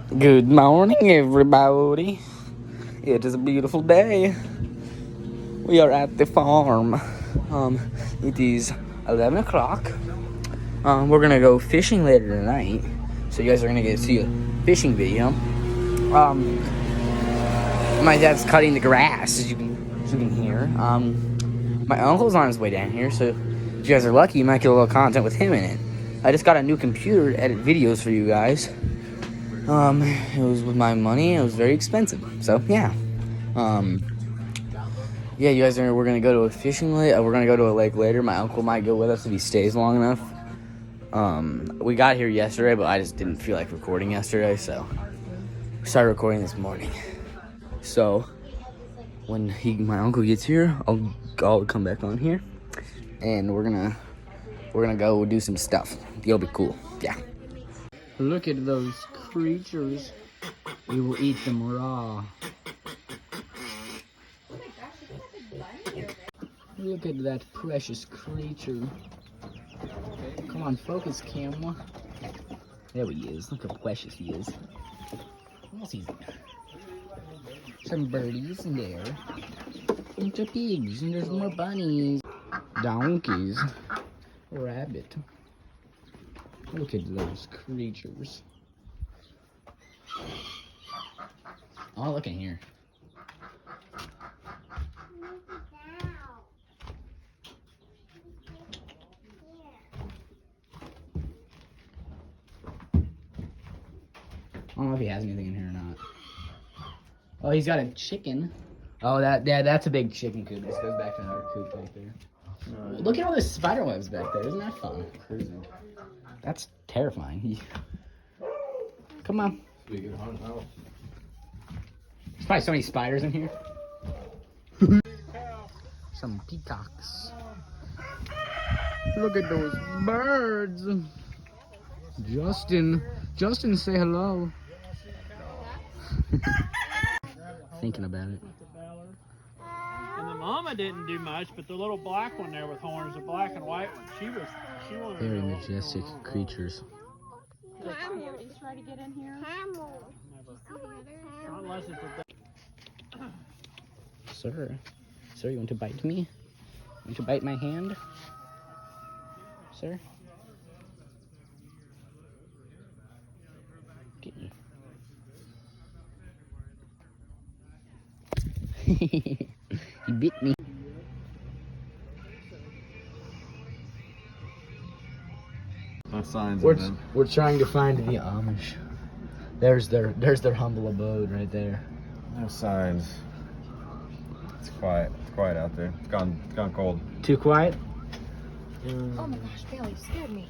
Good morning, everybody. It is a beautiful day. We are at the farm. It is 11 o'clock. We're gonna go fishing later tonight, so you guys are gonna get to see a fishing video. My dad's cutting the grass, as you can hear. My uncle's on his way down here, so if you guys are lucky, you might get a little content with him in it. I just got a new computer to edit videos for you guys. It was with my money. It was very expensive. So yeah. Yeah, you guys we're gonna go to a fishing lake. We're gonna go to a lake later. My uncle might go with us if he stays long enough. We got here yesterday, but I just didn't feel like recording yesterday, so we started recording this morning. So when my uncle gets here, I'll come back on here, and we're gonna go do some stuff. It'll be cool. Yeah. Look at those creatures. We will eat them raw. Look at that precious creature. Come on, focus, camera. There he is. Look how precious he is. What else is there? Some birdies in there. Bunch of pigs, and there's more bunnies. Donkeys. Rabbit. Look at those creatures. Oh, look in here. I don't know if he has anything in here or not. Oh, he's got a chicken. Oh, that's a big chicken coop. This goes back to another coop right there. Look at all the spider webs back there. Isn't that fun? Cruising. That's terrifying. Come on. There's probably so many spiders in here. Some peacocks. Look at those birds. Justin, say hello. Thinking about it. And the mama didn't do much, but the little black one there with horns, the black and white one, she wanted Very majestic creatures. Camels try to get in here. Camels. unless it's a Sir, you want to bite me? You want to bite my hand? Sir? Get me. He bit me. No signs We're of them. we're trying to find the Amish. There's their humble abode right there. No signs. It's quiet. It's quiet out there. It's gone cold. Too quiet? Oh my gosh, Bailey, you scared me.